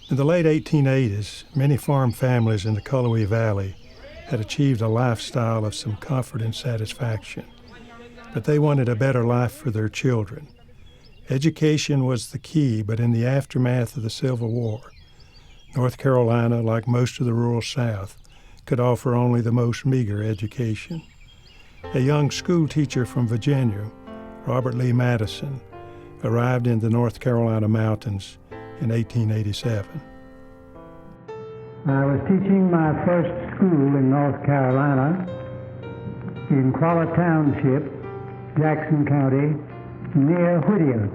In the late 1880s, many farm families in the Cullowhee Valley had achieved a lifestyle of some comfort and satisfaction, but they wanted a better life for their children. Education was the key, but in the aftermath of the Civil War, North Carolina, like most of the rural South, could offer only the most meager education. A young school teacher from Virginia, Robert Lee Madison, arrived in the North Carolina mountains in 1887. I was teaching my first school in North Carolina in Qualla Township, Jackson County, near Whittier.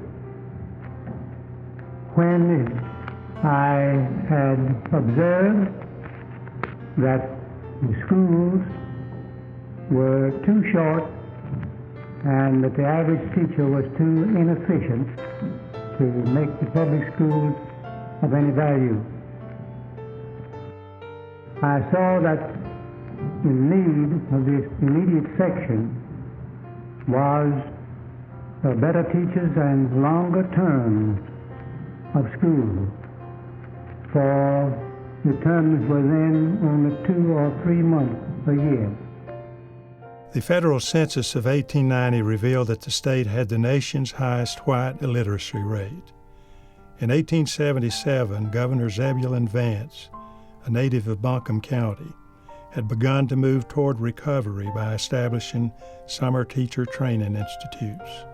When I had observed that the schools were too short and that the average teacher was too inefficient to make the public schools of any value, I saw that the need of this immediate section was better teachers and longer terms of school, for the terms were then only 2 or 3 months a year. The federal census of 1890 revealed that the state had the nation's highest white illiteracy rate. In 1877, Governor Zebulon Vance, a native of Buncombe County, had begun to move toward recovery by establishing summer teacher training institutes.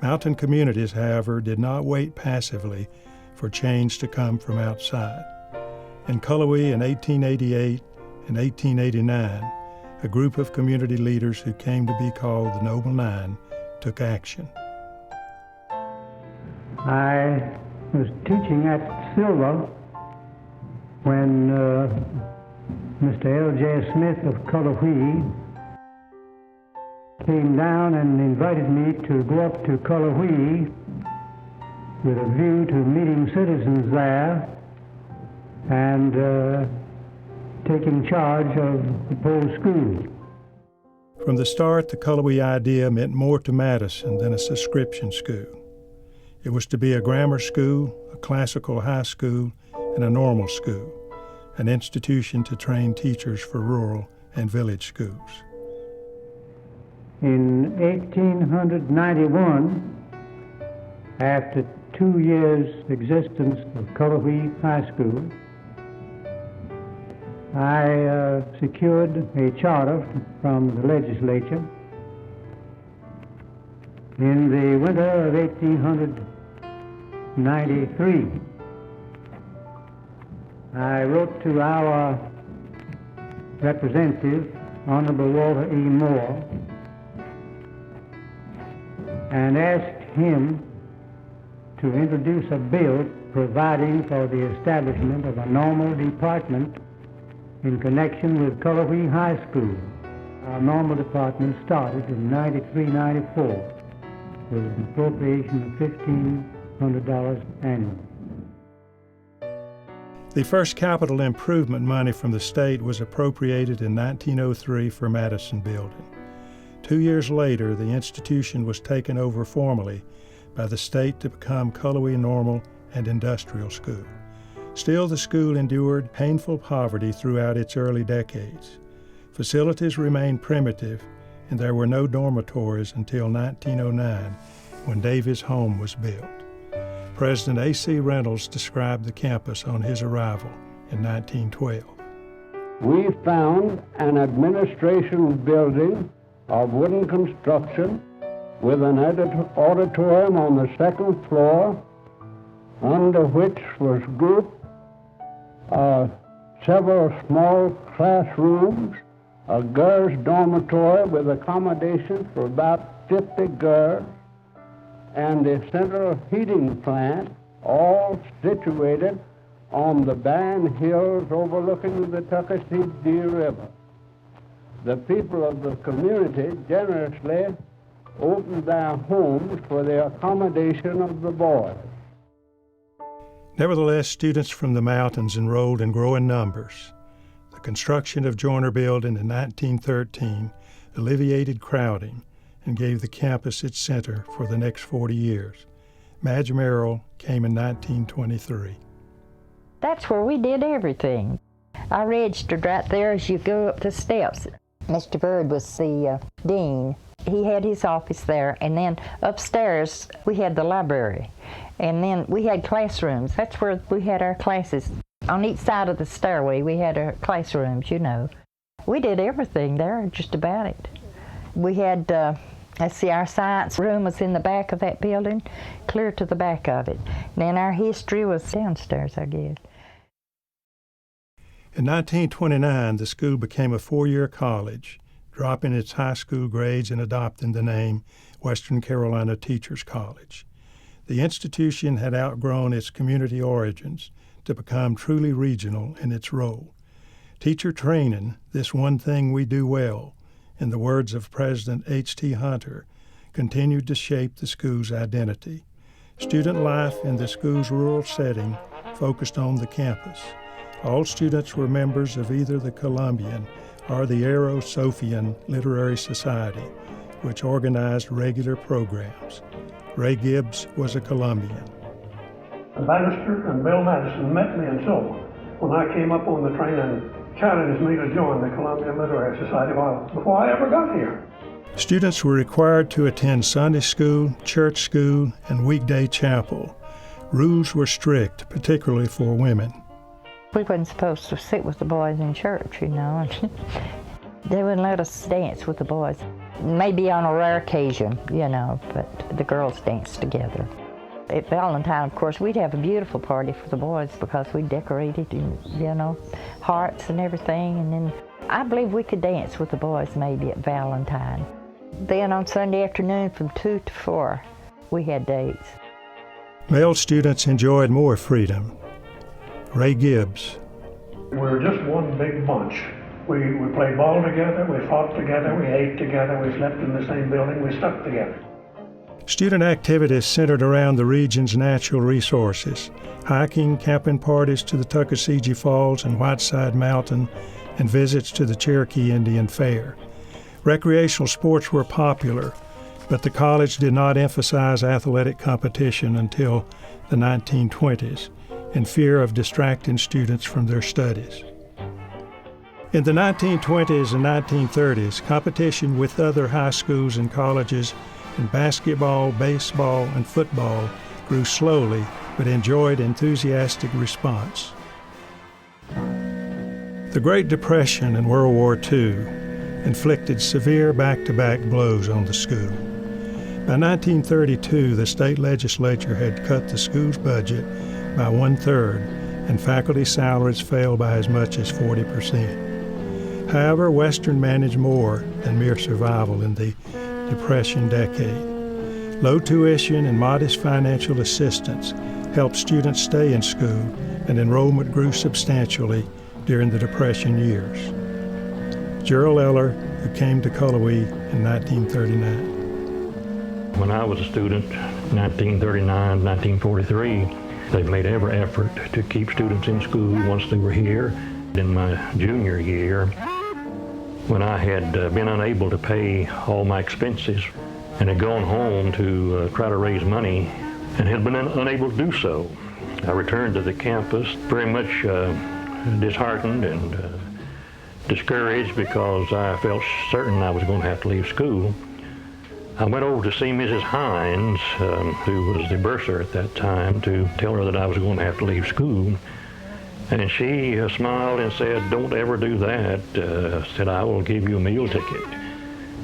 Mountain communities, however, did not wait passively for change to come from outside. In Cullowhee in 1888 and 1889, a group of community leaders who came to be called the Noble Nine took action. I was teaching at Silver when Mr. L.J. Smith of Cullowhee came down and invited me to go up to Cullowhee with a view to meeting citizens there and taking charge of the Pole School. From the start, the Cullowhee idea meant more to Madison than a subscription school. It was to be a grammar school, a classical high school, and a normal school, an institution to train teachers for rural and village schools. In 1891, after 2 years' existence of Cullowhee High School, I secured a charter from the legislature. In the winter of 1893, I wrote to our representative, Honorable Walter E. Moore, and asked him to introduce a bill providing for the establishment of a normal department in connection with Cullowhee High School. Our normal department started in 93-94 with an appropriation of $1,500 annually. The first capital improvement money from the state was appropriated in 1903 for Madison Building. 2 years later, the institution was taken over formally by the state to become Cullowhee Normal and Industrial School. Still, the school endured painful poverty throughout its early decades. Facilities remained primitive, and there were no dormitories until 1909, when Davy's home was built. President A.C. Reynolds described the campus on his arrival in 1912. We found an administration building of wooden construction with an auditorium on the second floor, under which was grouped several small classrooms, a girls' dormitory with accommodation for about 50 girls, and a central heating plant, all situated on the barren hills overlooking the Tuckasegee River. The people of the community generously opened their homes for the accommodation of the boys. Nevertheless, students from the mountains enrolled in growing numbers. The construction of Joyner Building in 1913 alleviated crowding and gave the campus its center for the next 40 years. Madge Merrill came in 1923. That's where we did everything. I registered right there as you go up the steps. Mr. Bird was the dean. He had his office there, and then upstairs we had the library. And then we had classrooms. That's where we had our classes. On each side of the stairway we had our classrooms, you know. We did everything there, just about it. We had, let's see, our science room was in the back of that building, clear to the back of it. And then our history was downstairs, I guess. In 1929, the school became a four-year college, dropping its high school grades and adopting the name Western Carolina Teachers College. The institution had outgrown its community origins to become truly regional in its role. Teacher training, this one thing we do well, in the words of President H.T. Hunter, continued to shape the school's identity. Student life in the school's rural setting focused on the campus. All students were members of either the Columbian or the Aroostopian Literary Society, which organized regular programs. Ray Gibbs was a Columbian. Bannister and Bill Madison met me in Silver when I came up on the train and challenged me to join the Columbian Literary Society before I ever got here. Students were required to attend Sunday school, church school, and weekday chapel. Rules were strict, particularly for women. We wasn't supposed to sit with the boys in church, you know. They wouldn't let us dance with the boys. Maybe on a rare occasion, you know, but the girls danced together. At Valentine, of course, we'd have a beautiful party for the boys because we decorated, you know, hearts and everything. And then I believe we could dance with the boys maybe at Valentine. Then on Sunday afternoon from 2 to 4, we had dates. Male students enjoyed more freedom. Ray Gibbs. We were just one big bunch. We played ball together, we fought together, we ate together, we slept in the same building, we stuck together. Student activities centered around the region's natural resources, hiking, camping parties to the Tuckasegee Falls and Whiteside Mountain, and visits to the Cherokee Indian Fair. Recreational sports were popular, but the college did not emphasize athletic competition until the 1920s, in fear of distracting students from their studies. In the 1920s and 1930s, competition with other high schools and colleges in basketball, baseball, and football grew slowly but enjoyed enthusiastic response. The Great Depression and World War II inflicted severe back-to-back blows on the school. By 1932, the state legislature had cut the school's budget by 1/3, and faculty salaries fell by as much as 40%. However, Western managed more than mere survival in the Depression decade. Low tuition and modest financial assistance helped students stay in school, and enrollment grew substantially during the Depression years. Gerald Eller, who came to Cullowhee in 1939. When I was a student, 1939, 1943, they made every effort to keep students in school once they were here. In my junior year, when I had been unable to pay all my expenses and had gone home to try to raise money and had been unable to do so, I returned to the campus very much disheartened and discouraged because I felt certain I was going to have to leave school. I went over to see Mrs. Hines, who was the bursar at that time, to tell her that I was going to have to leave school. And she smiled and said, "Don't ever do that." Said, "I will give you a meal ticket,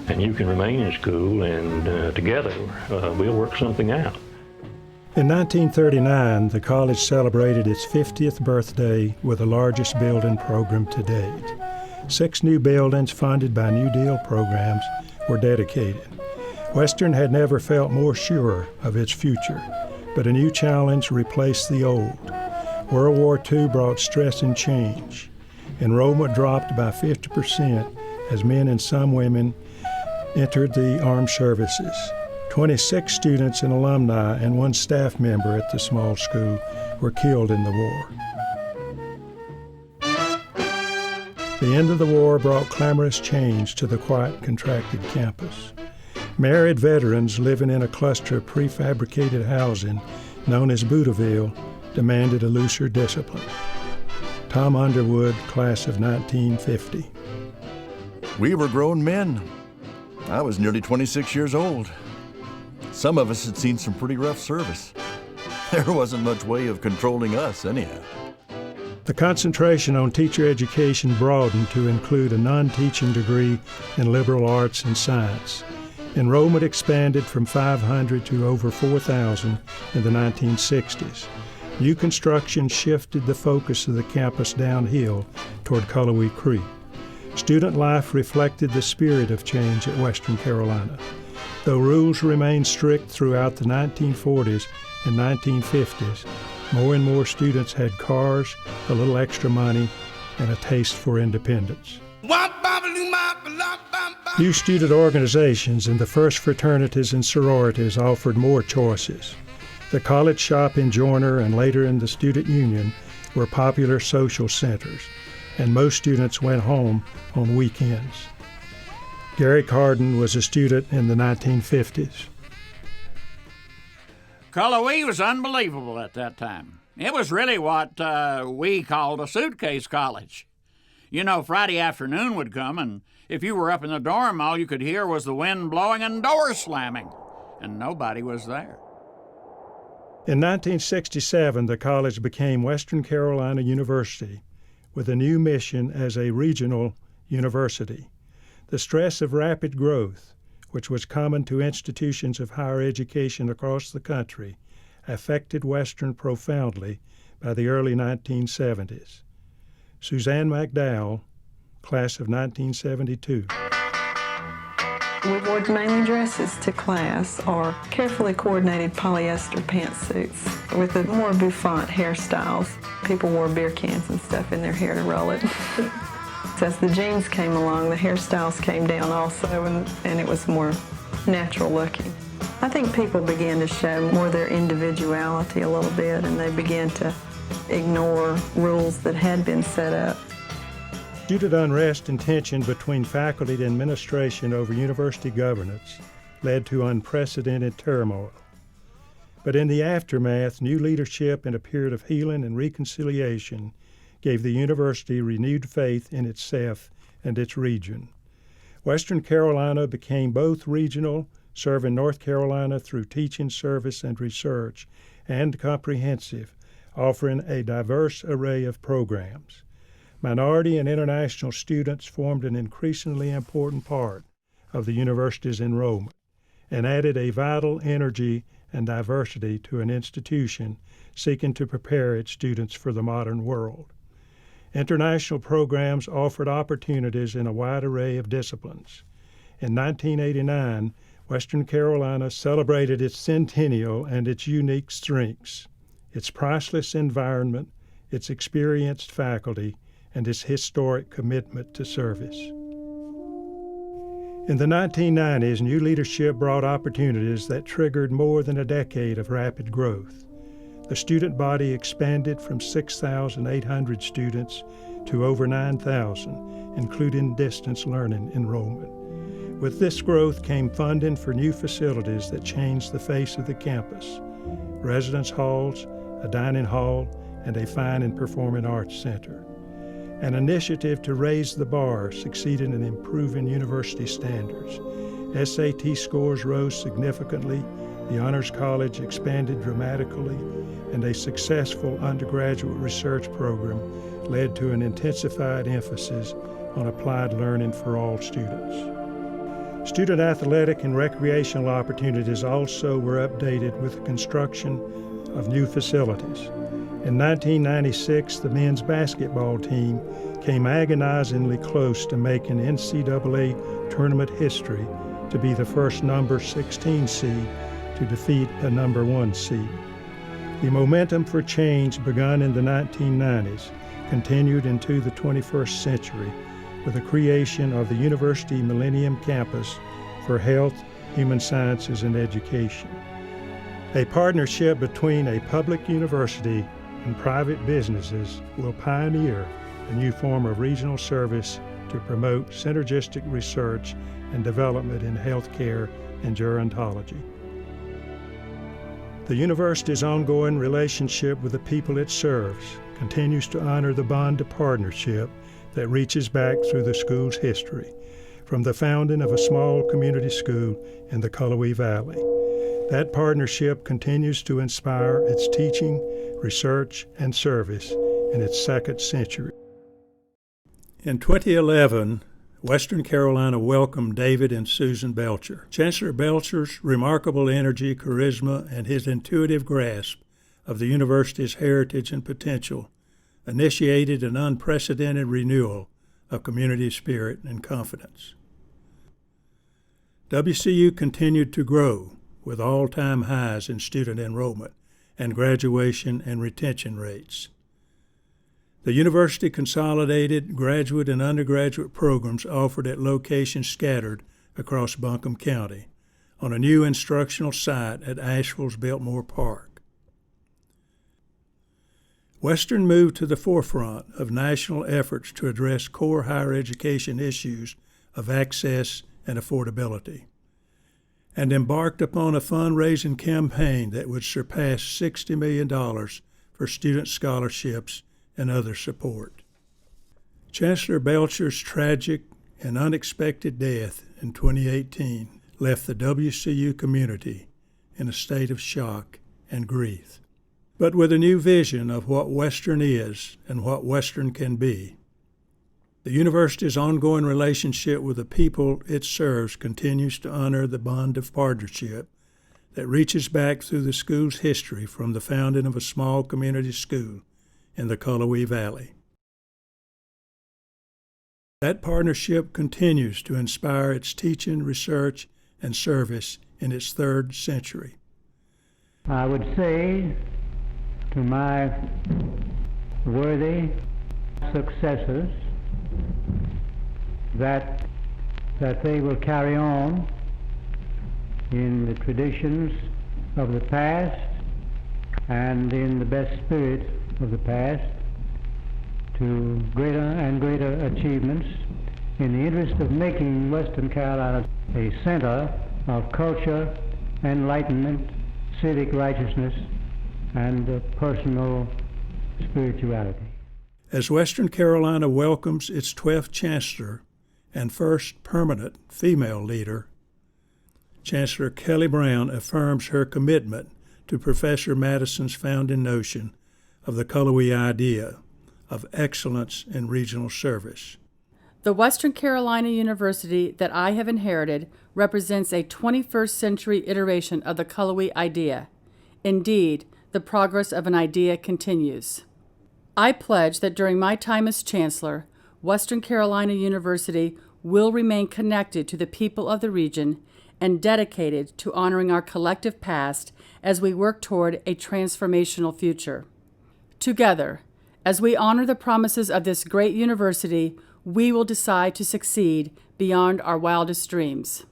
and you can remain in school, and together we'll work something out." In 1939, the college celebrated its 50th birthday with the largest building program to date. 6 new buildings funded by New Deal programs were dedicated. Western had never felt more sure of its future, but a new challenge replaced the old. World War II brought stress and change. Enrollment dropped by 50% as men and some women entered the armed services. 26 students and alumni and 1 staff member at the small school were killed in the war. The end of the war brought clamorous change to the quiet, contracted campus. Married veterans living in a cluster of prefabricated housing known as Boudeville demanded a looser discipline. Tom Underwood, class of 1950. We were grown men. I was nearly 26 years old. Some of us had seen some pretty rough service. There wasn't much way of controlling us anyhow. The concentration on teacher education broadened to include a non-teaching degree in liberal arts and science. Enrollment expanded from 500 to over 4,000 in the 1960s. New construction shifted the focus of the campus downhill toward Cullowhee Creek. Student life reflected the spirit of change at Western Carolina. Though rules remained strict throughout the 1940s and 1950s, more and more students had cars, a little extra money, and a taste for independence. New student organizations and the first fraternities and sororities offered more choices. The college shop in Joyner and later in the student union were popular social centers, and most students went home on weekends. Gary Carden was a student in the 1950s. Cullowhee was unbelievable at that time. It was really what we called a suitcase college. You know, Friday afternoon would come, and if you were up in the dorm, all you could hear was the wind blowing and doors slamming, and nobody was there. In 1967, the college became Western Carolina University with a new mission as a regional university. The stress of rapid growth, which was common to institutions of higher education across the country, affected Western profoundly by the early 1970s. Suzanne McDowell, class of 1972. We wore mainly dresses to class or carefully coordinated polyester pantsuits with the more bouffant hairstyles. People wore beer cans and stuff in their hair to roll it. As the jeans came along, the hairstyles came down also, and it was more natural looking. I think people began to show more their individuality a little bit, and they began to ignore rules that had been set up. Student unrest and tension between faculty and administration over university governance led to unprecedented turmoil. But in the aftermath, new leadership and a period of healing and reconciliation gave the university renewed faith in itself and its region. Western Carolina became both regional, serving North Carolina through teaching, service, and research, and comprehensive, offering a diverse array of programs. Minority and international students formed an increasingly important part of the university's enrollment and added a vital energy and diversity to an institution seeking to prepare its students for the modern world. International programs offered opportunities in a wide array of disciplines. In 1989, Western Carolina celebrated its centennial and its unique strengths, its priceless environment, its experienced faculty, and its historic commitment to service. In the 1990s, new leadership brought opportunities that triggered more than a decade of rapid growth. The student body expanded from 6,800 students to over 9,000, including distance learning enrollment. With this growth came funding for new facilities that changed the face of the campus: residence halls, a dining hall, and a fine and performing arts center. An initiative to raise the bar succeeded in improving university standards. SAT scores rose significantly, the Honors College expanded dramatically, and a successful undergraduate research program led to an intensified emphasis on applied learning for all students. Student athletic and recreational opportunities also were updated with the construction of new facilities. In 1996, the men's basketball team came agonizingly close to making NCAA tournament history to be the first number 16 seed to defeat a number 1 seed. The momentum for change begun in the 1990s continued into the 21st century with the creation of the University Millennium Campus for Health, Human Sciences, and Education. A partnership between a public university and private businesses will pioneer a new form of regional service to promote synergistic research and development in healthcare and gerontology. The university's ongoing relationship with the people it serves continues to honor the bond of partnership that reaches back through the school's history, from the founding of a small community school in the Cullowhee Valley. That partnership continues to inspire its teaching, research, and service in its second century. In 2011, Western Carolina welcomed David and Susan Belcher. Chancellor Belcher's remarkable energy, charisma, and his intuitive grasp of the university's heritage and potential initiated an unprecedented renewal of community spirit and confidence. WCU continued to grow with all-time highs in student enrollment and graduation and retention rates. The university consolidated graduate and undergraduate programs offered at locations scattered across Buncombe County on a new instructional site at Asheville's Biltmore Park. Western moved to the forefront of national efforts to address core higher education issues of access and affordability, and embarked upon a fundraising campaign that would surpass $60 million for student scholarships and other support. Chancellor Belcher's tragic and unexpected death in 2018 left the WCU community in a state of shock and grief. But with a new vision of what Western is and what Western can be, the university's ongoing relationship with the people it serves continues to honor the bond of partnership that reaches back through the school's history from the founding of a small community school in the Cullowhee Valley. That partnership continues to inspire its teaching, research, and service in its third century. I would say to my worthy successors that they will carry on in the traditions of the past and in the best spirit of the past to greater and greater achievements in the interest of making Western Carolina a center of culture, enlightenment, civic righteousness, and personal spirituality. As Western Carolina welcomes its 12th chancellor and first permanent female leader, Chancellor Kelly Brown affirms her commitment to Professor Madison's founding notion of the Cullowhee idea of excellence in regional service. The Western Carolina University that I have inherited represents a 21st century iteration of the Cullowhee idea. Indeed, the progress of an idea continues. I pledge that during my time as Chancellor, Western Carolina University will remain connected to the people of the region and dedicated to honoring our collective past as we work toward a transformational future. Together, as we honor the promises of this great university, we will decide to succeed beyond our wildest dreams.